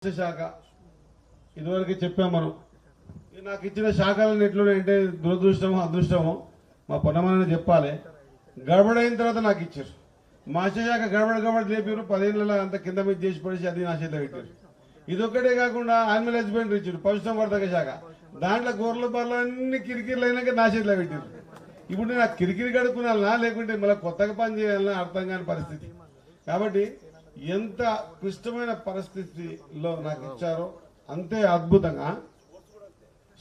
శాఖ ఇదివరకు చెప్పాం మనం. నాకు ఇచ్చిన శాఖలను ఎట్లున్నాయంటే దురదృష్టమో అదృష్టమో మా పొన్నమని చెప్పాలి. గడబడైన తర్వాత నాకు ఇచ్చారు. మత్స్యశాఖ గడబడ లేపారు. 10 ఏళ్ళ అంత కింద మీద చేసి పడేసి అది నా చేతిలో పెట్టారు. ఇదొక్కటే కాకుండా యానిమల్ హస్బెండరీ ఇచ్చారు, పశుసంవర్ధక శాఖ. దాంట్లో గొర్రెల బర్రెలు అన్ని కిరికిరిలు అయినాక నా చేతిలో పెట్టారు. ఇప్పుడు నేను ఆ కిరికిరి కడుక్కున్నా లేకుంటే మళ్ళీ కొత్తగా పని చేయాలన్నా అర్థం కాని పరిస్థితి. కాబట్టి ఎంత క్లిష్టమైన పరిస్థితిలో నాకు ఇచ్చారో అంతే అద్భుతంగా.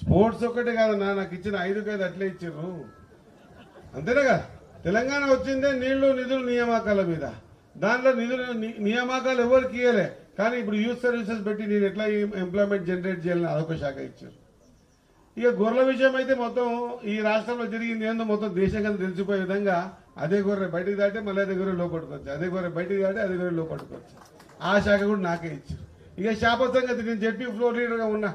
స్పోర్ట్స్ ఒక్కటే కాదన్నా, నాకు ఇచ్చిన 5 అట్లే ఇచ్చారు. అంతేనా కదా? తెలంగాణ వచ్చిందే నీళ్లు నిధులు నియామకాల మీద. దాంట్లో నిధులు నియామకాలు ఎవరికి ఇయ్యలే. కానీ ఇప్పుడు యూత్ సర్వీసెస్ పెట్టి నేను ఎట్లా ఎంప్లాయ్మెంట్ జనరేట్ చేయాలని అదొక శాఖ ఇచ్చారు. ఇక గొర్రెల విషయం అయితే మొత్తం ఈ రాష్ట్రంలో జరిగింది ఏందో మొత్తం దేశంగా తెలిసిపోయే విధంగా అదే గొర్రె బయటికి దాటే మళ్ళీ అదే గొర్రె లోపడుకోవచ్చు, అదే గొర్రె బయటికి దాటే అదే గొర్రె లోపడుకోవచ్చు. ఆ శాఖ కూడా నాకే ఇచ్చారు. ఇక శాప సంగతి, నేను జెడ్పీ ఫ్లోర్ లీడర్గా ఉన్నా.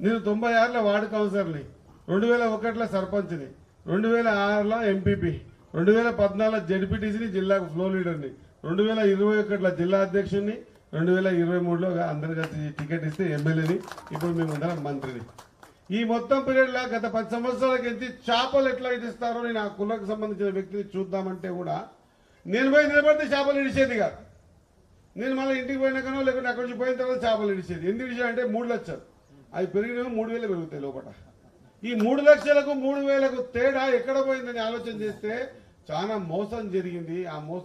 నేను 96లో వార్డు కౌన్సిలర్ని, 2001లో సర్పంచ్ని, 2006లో ఎంపీపీ, 2014లో జెడ్పీటీసీని, జిల్లాకు ఫ్లోర్ లీడర్ని, 2021లో జిల్లా అధ్యక్షుడిని, 2023లో అందరు కలిసి టికెట్ ఇస్తే ఎమ్మెల్యేని, ఇప్పుడు మేము అందరం మంత్రిని. ఈ మొత్తం పీరియడ్లో గత 10 సంవత్సరాలకి ఎంత చేపలు ఎట్లా ఇస్తారో నేను ఆ కులకు సంబంధించిన వ్యక్తిని చూద్దామంటే కూడా నేను పోయి నిలబడితే చేపలు ఇడిచేది కాదు. నేను మళ్ళీ ఇంటికి పోయినాకనో లేకుంటే అక్కడి నుంచి పోయిన తర్వాత చేపలు ఇడిచేది. ఎందుకు ఇడిచా అంటే 3 లక్షలు, అవి పెరిగినా 3000 పెరుగుతాయి లోపల. ఈ 3 లక్షలకు 3000కు తేడా ఎక్కడ పోయిందని ఆలోచన చేస్తే చాలా మోసం జరిగింది. ఆ మోసం